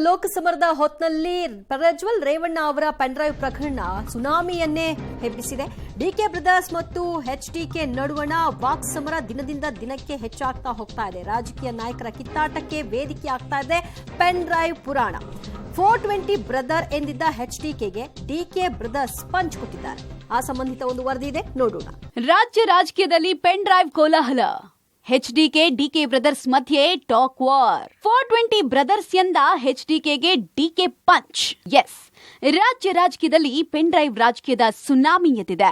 ಲೋಕಸಮರದ ಹೊತ್ನಲ್ಲಿ ಪ್ರಜ್ವಲ್ ರೇವಣ್ಣ ಅವರ ಪೆನ್ಡ್ರೈವ್ ಪ್ರಕರಣ ಸುನಾಮಿಯನ್ನೇ ಹೆಬ್ಬಿಸಿದೆ. DK brothers ಮತ್ತು ಎಚ್ಡಿಕೆ ನಡುವಣ ವಾಕ್ಸಮರ ದಿನದಿಂದ ದಿನಕ್ಕೆ ಹೆಚ್ಚಾಗ್ತಾ ಹೋಗ್ತಾ ಇದೆ. ರಾಜಕೀಯ ನಾಯಕರ ಕಿತ್ತಾಟಕ್ಕೆ ವೇದಿಕೆ ಆಗ್ತಾ ಇದೆ ಪೆನ್ ಡ್ರೈವ್ ಪುರಾಣ. 420 ಬ್ರದರ್ ಎಂದಿದ್ದ ಎಚ್ಡಿಕೆಗೆ ಡಿಕೆ ಬ್ರದರ್ಸ್ ಪಂಚ್ ಕೊಟ್ಟಿದ್ದಾರೆ. ಆ ಸಂಬಂಧಿತ ಒಂದು ವರದಿ ಇದೆ, ನೋಡೋಣ. ರಾಜ್ಯ ರಾಜಕೀಯದಲ್ಲಿ ಪೆನ್ ಡ್ರೈವ್ ಕೋಲಾಹಲ. ಎಚ್ಡಿಕೆ ಡಿಕೆ ಬ್ರದರ್ಸ್ ಮಧ್ಯೆ ಟಾಕ್ ವಾರ್. 420 ಬ್ರದರ್ಸ್ ಎಂದ ಎಚ್ಡಿಕೆಗೆ ಡಿಕೆ ಪಂಚ್. ಎಸ್, ರಾಜ್ಯ ರಾಜಕೀಯದಲ್ಲಿ ಪೆನ್ ಡ್ರೈವ್ ರಾಜಕೀಯದ ಸುನಾಮಿ ಎದ್ದಿದೆ.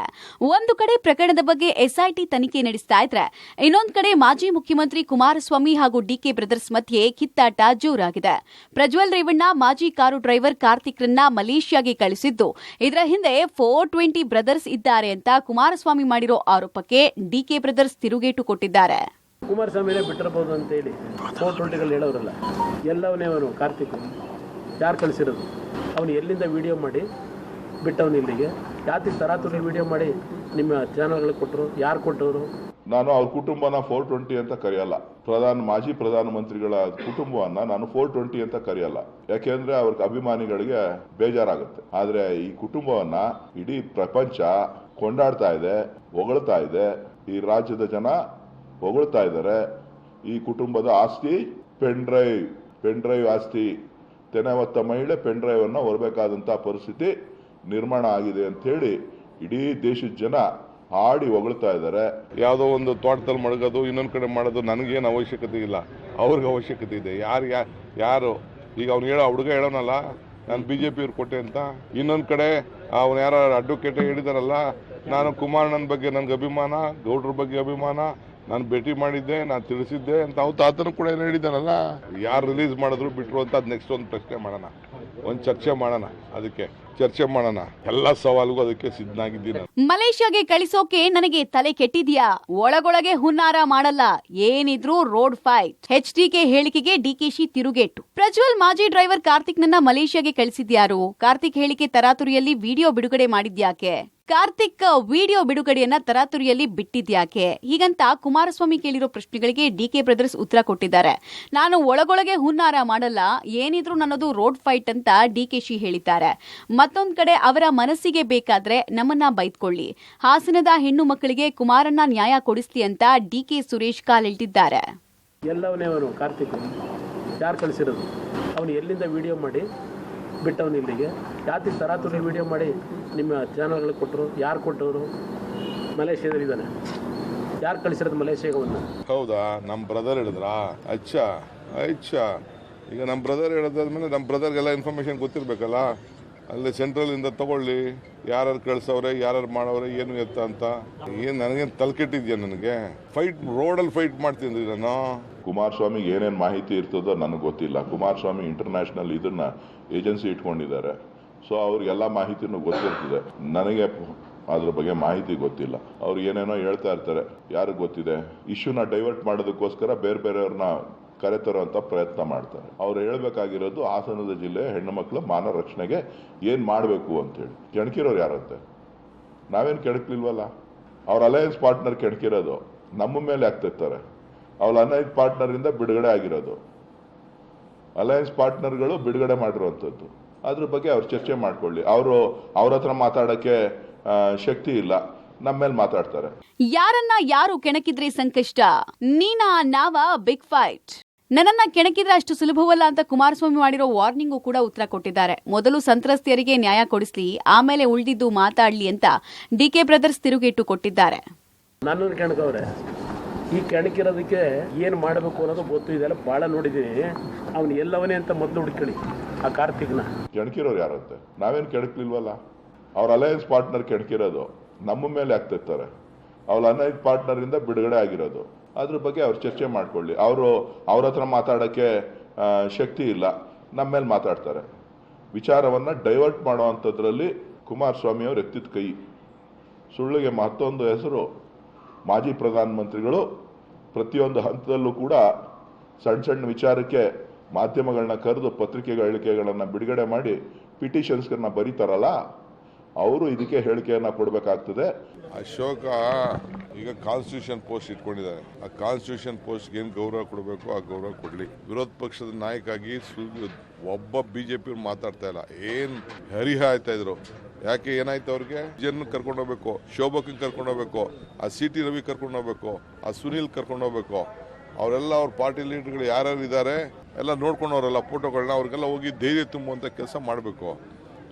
ಒಂದು ಕಡೆ ಪ್ರಕರಣದ ಬಗ್ಗೆ ಎಸ್ಐಟಿ ತನಿಖೆ ನಡೆಸ್ತಾ ಇದ್ರೆ, ಇನ್ನೊಂದು ಕಡೆ ಮಾಜಿ ಮುಖ್ಯಮಂತ್ರಿ ಕುಮಾರಸ್ವಾಮಿ ಹಾಗೂ ಡಿಕೆ ಬ್ರದರ್ಸ್ ಮಧ್ಯೆ ಕಿತ್ತಾಟ ಜೋರಾಗಿದೆ. ಪ್ರಜ್ವಲ್ ರೇವಣ್ಣ ಮಾಜಿ ಕಾರು ಡ್ರೈವರ್ ಕಾರ್ತಿಕ್ರನ್ನ ಮಲೇಷ್ಯಾಗೆ ಕಳಿಸಿದ್ದು, ಇದರ ಹಿಂದೆ 420 ಬ್ರದರ್ಸ್ ಇದ್ದಾರೆ ಅಂತ ಕುಮಾರಸ್ವಾಮಿ ಮಾಡಿರೋ ಆರೋಪಕ್ಕೆ ಡಿಕೆ ಬ್ರದರ್ಸ್ ತಿರುಗೇಟು ಕೊಟ್ಟಿದ್ದಾರೆ. ಕುಮಾರಸ್ವಾಮಿನೇ ಬಿಟ್ಟಿರಬಹುದು ಅಂತ ಹೇಳಿ 420 ಹೇಳೋರಲ್ಲ, ಎಲ್ಲವನೇ ಅವನು ಕಾರ್ತಿಕ್ ಯಾರು ಕಳಿಸಿರೋದು, ಅವನು ಎಲ್ಲಿಂದ ವಿಡಿಯೋ ಮಾಡಿ ಬಿಟ್ಟವನು ಇಲ್ಲಿಗೆ, ಯಾತಿಗೆ ತರಾತುರಿ ವಿಡಿಯೋ ಮಾಡಿ ನಿಮ್ಮ ಚಾನಲ್ಗಳಿಗೆ ಕೊಟ್ಟರು, ಯಾರು ಕೊಟ್ಟವರು? ನಾನು ಅವ್ರ ಕುಟುಂಬನ 420 ಅಂತ ಕರೆಯಲ್ಲ. ಮಾಜಿ ಪ್ರಧಾನಮಂತ್ರಿಗಳ ಕುಟುಂಬವನ್ನ ನಾನು 420 ಅಂತ ಕರೆಯಲ್ಲ. ಯಾಕೆಂದ್ರೆ ಅವ್ರ ಅಭಿಮಾನಿಗಳಿಗೆ ಬೇಜಾರಾಗುತ್ತೆ. ಆದ್ರೆ ಈ ಕುಟುಂಬವನ್ನ ಇಡೀ ಪ್ರಪಂಚ ಕೊಂಡಾಡ್ತಾ ಇದೆ, ಹೊಗಳ್ತಾ ಇದೆ. ಈ ರಾಜ್ಯದ ಜನ ಹೊಗಳ್ತಾ ಇದ್ದಾರೆ. ಈ ಕುಟುಂಬದ ಆಸ್ತಿ ಪೆನ್ ಡ್ರೈವ್ ಆಸ್ತಿ. ತೆನೆ ಹೊತ್ತ ಮಹಿಳೆ ಪೆನ್ ಡ್ರೈವ್ ಅನ್ನ ಹೊರಬೇಕಾದಂತಹ ಪರಿಸ್ಥಿತಿ ನಿರ್ಮಾಣ ಆಗಿದೆ ಅಂತ ಹೇಳಿ ಇಡೀ ದೇಶದ ಜನ ಹಾಡಿ ಹೊಗಳ್ತಾ ಇದ್ದಾರೆ. ಯಾವುದೋ ಒಂದು ತೋಟದಲ್ಲಿ ಮಡಗೋದು, ಇನ್ನೊಂದು ಕಡೆ ಮಾಡೋದು ನನಗೇನು ಅವಶ್ಯಕತೆ ಇಲ್ಲ, ಅವ್ರಿಗೆ ಅವಶ್ಯಕತೆ ಇದೆ. ಯಾರು ಈಗ ಅವ್ನು ಹುಡುಗ ಹೇಳೋನಲ್ಲ, ನಾನು BJP ಅವ್ರು ಕೊಟ್ಟೆ ಅಂತ. ಇನ್ನೊಂದು ಕಡೆ ಅವನು ಯಾರು ಅಡ್ವೊಕೇಟ್ ಹೇಳಿದಾರಲ್ಲ, ನಾನು ಕುಮಾರಣ್ಣನ ಬಗ್ಗೆ ನನಗೆ ಅಭಿಮಾನ, ಗೌಡ್ರ ಬಗ್ಗೆ ಅಭಿಮಾನ, ನಾನು ಭೇಟಿ ಮಾಡಿದ್ದೆ, ನಾನು ತಿಳಿಸಿದ್ದೆ ಅಂತ ಆತನು ಕೂಡ ಏನು ಹೇಳಿದಾನಲ್ಲ. ಯಾರು ರಿಲೀಸ್ ಮಾಡಿದ್ರು ಬಿಟ್ರು ಅಂತ ಅದು ನೆಕ್ಸ್ಟ್ ಒಂದು ಪ್ರಶ್ನೆ ಮಾಡೋಣ, ಒಂದು ಚರ್ಚೆ ಮಾಡೋಣ. ಅದಕ್ಕೆ ಚರ್ಚೆ ಮಾಡೋಣ. ಎಲ್ಲ ಸವಾಲಿಗೂ ಅದಕ್ಕೆ ಸಿದ್ಧನಾಗಿದ್ದೀನಿ. ಮಲೇಷ್ಯಾಗೆ ಕಳಿಸೋಕೆ ನನಗೆ ತಲೆ ಕೆಟ್ಟಿದ್ಯಾ? ಒಳಗೊಳಗೆ ಹುನ್ನಾರ ಮಾಡಲ್ಲ, ಏನಿದ್ರು ರೋಡ್ ಫೈಟ್. ಎಚ್ಡಿಕೆ ಹೇಳಿಕೆಗೆ ಡಿಕೆಶಿ ತಿರುಗೇಟು. ಪ್ರಜ್ವಲ್ ಮಾಜಿ ಡ್ರೈವರ್ ಕಾರ್ತಿಕ್ ನನ್ನ ಮಲೇಷ್ಯಾಗೆ ಕಳಿಸಿದ್ಯಾರು? ಕಾರ್ತಿಕ್ ಹೇಳಿಕೆ ತರಾತುರಿಯಲ್ಲಿ ವಿಡಿಯೋ ಬಿಡುಗಡೆ ಮಾಡಿದ್ಯಾಕೆ? ಕಾರ್ತಿಕ್ ವಿಡಿಯೋ ಬಿಡುಗಡೆಯನ್ನ ತರಾತುರಿಯಲ್ಲಿ ಬಿಟ್ಟಿದ್ಯಾಕೆ? ಹೀಗಂತ ಕುಮಾರಸ್ವಾಮಿ ಕೇಳಿರೋ ಪ್ರಶ್ನೆಗಳಿಗೆ ಡಿಕೆ ಬ್ರದರ್ಸ್ ಉತ್ತರ ಕೊಟ್ಟಿದ್ದಾರೆ. ನಾನು ಒಳಗೊಳಗೆ ಹುನ್ನಾರ ಮಾಡಲ್ಲ, ಏನಿದ್ರು ನನ್ನದು ರೋಡ್ ಫೈಟ್ ಅಂತ ಡಿಕೆಶಿ ಹೇಳಿದ್ದಾರೆ. ಮತ್ತೊಂದ್ ಕಡೆ ಅವರ ಮನಸ್ಸಿಗೆ ಬೇಕಾದ್ರೆ ನಮ್ಮನ್ನ ಬೈದ್ಕೊಳ್ಳಿ, ಹಾಸನದ ಹೆಣ್ಣು ಮಕ್ಕಳಿಗೆ ಕುಮಾರಣ್ಣ ನ್ಯಾಯ ಕೊಡಿಸ್ಲಿ ಅಂತ ಡಿಕೆ ಸುರೇಶ್ ಕಾಲೆಳ್ತಿದ್ದಾರೆ. ಎಲ್ಲವನೇ ಅವನು ಕಾರ್ತಿಕ್ ಯಾರು ಕಳಿಸಿರೋದು, ಅವನು ಎಲ್ಲಿಂದ ವಿಡಿಯೋ ಮಾಡಿ ಬಿಟ್ಟವನು ಇಲ್ಲಿಗೆ, ಯಾತಿಗೆ ತರಾತುರಿ ವಿಡಿಯೋ ಮಾಡಿ ನಿಮ್ಮ ಚಾನಲ್ಗಳಿಗೆ ಕೊಟ್ಟರು, ಯಾರು ಕೊಟ್ಟವರು? ಮಲೇಷ್ಯಾದಲ್ಲಿದ್ದಾನೆ, ಯಾರು ಕಳಿಸಿರೋದು ಮಲೇಷ್ಯಾಗೆ? ಒಂದು ಹೌದಾ? ನಮ್ಮ ಬ್ರದರ್ ಹೇಳಿದ್ರಾ? ಅಚ್ಚಾ. ಈಗ ನಮ್ಮ ಬ್ರದರ್ ಹೇಳಿದಾದ್ಮೇಲೆ ನಮ್ಮ ಬ್ರದರ್ಗೆಲ್ಲ ಇನ್ಫಾರ್ಮೇಶನ್ ಗೊತ್ತಿರ್ಬೇಕಲ್ಲ. ಅಲ್ಲಿ ಸೆಂಟ್ರಲ್ ಇಂದ ತಗೊಳ್ಳಿ, ಯಾರು ಕಳ್ಸವ್ರೆ, ಯಾರು ಮಾಡವ್ರೆ, ಏನು ಎತ್ತ ಅಂತ. ಏನ್ ನನಗೇನು ತಲೆಕೆಟ್ಟಿದ್ಯಾ? ನನಗೆ ರೋಡಲ್ಲಿ ಫೈಟ್ ಮಾಡ್ತೀನಿ ನಾನು. ಕುಮಾರಸ್ವಾಮಿಗೆ ಏನೇನು ಮಾಹಿತಿ ಇರ್ತದೋ ನನಗೆ ಗೊತ್ತಿಲ್ಲ. ಕುಮಾರಸ್ವಾಮಿ ಇಂಟರ್ನ್ಯಾಷನಲ್ ಇದನ್ನ ಏಜೆನ್ಸಿ ಇಟ್ಕೊಂಡಿದ್ದಾರೆ. ಸೊ ಅವ್ರಿಗೆಲ್ಲ ಮಾಹಿತಿನೂ ಗೊತ್ತಿರ್ತದೆ. ನನಗೆ ಅದ್ರ ಬಗ್ಗೆ ಮಾಹಿತಿ ಗೊತ್ತಿಲ್ಲ. ಅವ್ರು ಏನೇನೋ ಹೇಳ್ತಾ ಇರ್ತಾರೆ, ಯಾರಿಗೆ ಗೊತ್ತಿದೆ? ಇಶ್ಯೂನ ಡೈವರ್ಟ್ ಮಾಡೋದಕ್ಕೋಸ್ಕರ ಬೇರೆಯವ್ರನ್ನ ಕರೆತರುವಂತ ಪ್ರಯತ್ನ ಮಾಡ್ತಾರೆ. ಅವ್ರು ಹೇಳ್ಬೇಕಾಗಿರೋದು ಹಾಸನದ ಜಿಲ್ಲೆ ಹೆಣ್ಣು ಮಕ್ಕಳ ಮಾನ ರಕ್ಷಣೆಗೆ ಏನ್ ಮಾಡಬೇಕು ಅಂತೇಳಿ. ಕೆಣಕಿರೋರು ಯಾರಂತೆ? ನಾವೇನು ಕೆಣಕ್ಲಿಲ್ವಲ್ಲ. ಅವ್ರ ಅಲಯನ್ಸ್ ಪಾರ್ಟ್ನರ್ ಕೆಣಕಿರೋದು, ನಮ್ಮ ಮೇಲೆ ಆಗ್ತಿರ್ತಾರೆ. ಅವ್ರ ಅಲಯನ್ಸ್ ಪಾರ್ಟ್ನರ್ ಇಂದ ಬಿಡುಗಡೆ ಆಗಿರೋದು, ಅಲಯನ್ಸ್ ಪಾರ್ಟ್ನರ್ಗಳು ಬಿಡುಗಡೆ ಮಾಡಿರುವಂಥದ್ದು. ಅದ್ರ ಬಗ್ಗೆ ಅವ್ರು ಚರ್ಚೆ ಮಾಡ್ಕೊಳ್ಳಿ. ಅವ್ರ ಹತ್ರ ಮಾತಾಡಕ್ಕೆ ಶಕ್ತಿ ಇಲ್ಲ, ನಮ್ಮ ಮೇಲೆ ಮಾತಾಡ್ತಾರೆ. ಯಾರನ್ನ ಯಾರು ಕೆಣಕಿದ್ರೆ ಸಂಕಷ್ಟ, ನೀನಾ ನಾವ ಬಿಗ್ ಫೈಟ್. ನನ್ನನ್ನ ಕೆಣಕಿದ್ರೆ ಅಷ್ಟು ಸುಲಭವಲ್ಲ ಅಂತ ಕುಮಾರಸ್ವಾಮಿ ಮಾಡಿರೋ ವಾರ್ನಿಂಗು ಕೂಡ ಉತ್ತರ ಕೊಟ್ಟಿದ್ದಾರೆ. ಮೊದಲು ಸಂತ್ರಸ್ತೆಯರಿಗೆ ನ್ಯಾಯ ಕೊಡಿಸ್ಲಿ, ಆಮೇಲೆ ಉಳಿದಿದ್ದು ಮಾತಾಡ್ಲಿ ಅಂತ ಡಿಕೆ ಬ್ರದರ್ಸ್ ತಿರುಗೇಟು ಕೊಟ್ಟಿದ್ದಾರೆ. ನನ್ನನ್ನು ಕೆಣಕವ್ರೆ, ಈ ಕೆಣಕಿರೋದಕ್ಕೆ ಏನು ಮಾಡಬೇಕು ಅನ್ನೋದು ಗೊತ್ತು. ಇದೆಲ್ಲ ಭಾಳ ನೋಡಿದ್ದೀನಿ. ಅವನು ಎಲ್ಲವನೇ ಅಂತ ಮೊದಲು ಹುಡುಕೊಳ್ಳಿ ಆ ಕಾರ್ತಿಕ್ನ. ಕೆಣಕಿರೋರು ಯಾರಂತೆ? ನಾವೇನು ಕೆಣಕ್ಲಿಲ್ವಲ್ಲ. ಅವ್ರ ಅಲಯನ್ಸ್ ಪಾರ್ಟ್ನರ್ ಕೆಣಕಿರೋದು, ನಮ್ಮ ಮೇಲೆ ಆಗ್ತಿರ್ತಾರೆ. ಅವ್ರ ಅಲಯನ್ಸ್ ಪಾರ್ಟ್ನರ್ ಇಂದ ಬಿಡುಗಡೆ ಆಗಿರೋದು. ಅದ್ರ ಬಗ್ಗೆ ಅವ್ರು ಚರ್ಚೆ ಮಾಡ್ಕೊಳ್ಳಿ. ಅವ್ರ ಹತ್ರ ಮಾತಾಡಕ್ಕೆ ಶಕ್ತಿ ಇಲ್ಲ, ನಮ್ಮ ಮೇಲೆ ಮಾತಾಡ್ತಾರೆ. ವಿಚಾರವನ್ನ ಡೈವರ್ಟ್ ಮಾಡೋ ಅಂಥದ್ರಲ್ಲಿ ಕುಮಾರಸ್ವಾಮಿ ಅವ್ರು ಎತ್ತಿದ ಕೈ. ಸುಳ್ಳಿಗೆ ಮತ್ತೊಂದು ಹೆಸರು, ಮಾಜಿ ಪ್ರಧಾನಮಂತ್ರಿಗಳು ಪ್ರತಿಯೊಂದು ಹಂತದಲ್ಲೂ ಕೂಡ ಸಣ್ಣ ವಿಚಾರಕ್ಕೆ ಮಾಧ್ಯಮಗಳನ್ನ ಕರೆದು ಪತ್ರಿಕೆಗಳ ಹೇಳಿಕೆಗಳನ್ನ ಬಿಡುಗಡೆ ಮಾಡಿ ಪಿಟಿಷನ್ಸ್ಗಳನ್ನ ಬರೀತಾರಲ್ಲ, ಅವರು ಇದಕ್ಕೆ ಹೇಳಿಕೆಯನ್ನ ಕೊಡಬೇಕಾಗ್ತದೆ. ಅಶೋಕ ಈಗ ಕಾನ್ಸ್ಟಿಟ್ಯೂಷನ್ ಪೋಸ್ಟ್ ಇಟ್ಕೊಂಡಿದ್ದಾರೆ. ಆ ಕಾನ್ಸ್ಟಿಟ್ಯೂಷನ್ ಪೋಸ್ಟ್ ಏನ್ ಗೌರವ ಕೊಡಬೇಕು ಆ ಗೌರವ ಕೊಡ್ಲಿ. ವಿರೋಧ ಪಕ್ಷದ ನಾಯಕಾಗಿ ಒಬ್ಬ ಬಿಜೆಪಿ ಮಾತಾಡ್ತಾ ಇಲ್ಲ. ಏನ್ ಹರಿಹ ಆಯ್ತಾ ಇದ್ರು. ಯಾಕೆ ಏನಾಯ್ತು ಅವ್ರಿಗೆ? ಜನ ಕರ್ಕೊಂಡು ಹೋಗ್ಬೇಕು, ಶೋಭಕನ್ ಕರ್ಕೊಂಡು ಹೋಗ್ಬೇಕು, ಆ CT ರವಿ ಕರ್ಕೊಂಡು ಹೋಗ್ಬೇಕು, ಆ ಸುನೀಲ್ ಕರ್ಕೊಂಡು ಹೋಗ್ಬೇಕು. ಅವರೆಲ್ಲ ಅವ್ರ ಪಾರ್ಟಿ ಲೀಡರ್ಗಳು ಯಾರ್ಯಾರು ಇದ್ದಾರೆ ಎಲ್ಲ ನೋಡ್ಕೊಂಡವ್ರಲ್ಲ ಫೋಟೋಗಳನ್ನ, ಅವ್ರಿಗೆಲ್ಲ ಹೋಗಿ ಧೈರ್ಯ ತುಂಬುವಂತ ಕೆಲಸ ಮಾಡಬೇಕು.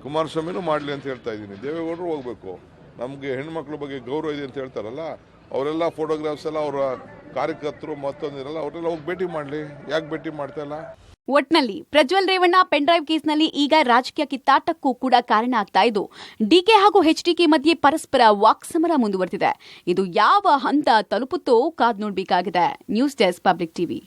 ಕುಮಾರಸ್ವಾಮಿನೂ ಮಾಡಲಿ ಅಂತ ಹೇಳ್ತಾ ಇದ್ದೀನಿ. ದೇವೇಗೌಡರು ಹೋಗ್ಬೇಕು. ನಮಗೆ ಹೆಣ್ಮಕ್ಳ ಬಗ್ಗೆ ಗೌರವ ಇದೆ ಅಂತ ಹೇಳ್ತಾರಲ್ಲ, ಅವರೆಲ್ಲ ಫೋಟೋಗ್ರಾಫ್ಸ್ ಎಲ್ಲ ಅವರ ಕಾರ್ಯಕರ್ತರು ಮತ್ತೊಂದಿರಲ್ಲ, ಅವರೆಲ್ಲ ಹೋಗಿ ಭೇಟಿ ಮಾಡಲಿ. ಯಾಕೆ ಭೇಟಿ ಮಾಡ್ತಾ ಇಲ್ಲ? ಒಟ್ನಲ್ಲಿ ಪ್ರಜ್ವಲ್ ರೇವಣ್ಣ ಪೆನ್ ಡ್ರೈವ್ ಕೇಸ್ನಲ್ಲಿ ಈಗ ರಾಜಕೀಯ ಕಿತ್ತಾಟಕ್ಕೂ ಕೂಡ ಕಾರಣ ಆಗ್ತಾ ಇದ್ದು, ಡಿಕೆ ಹಾಗೂ HDK ಮಧ್ಯೆ ಪರಸ್ಪರ ವಾಕ್ಸಮರ ಮುಂದುವರೆದಿದೆ. ಇದು ಯಾವ ಹಂತ ತಲುಪುತ್ತೋ ಕಾದ್ ನೋಡಬೇಕಾಗಿದೆ. News desk public TV.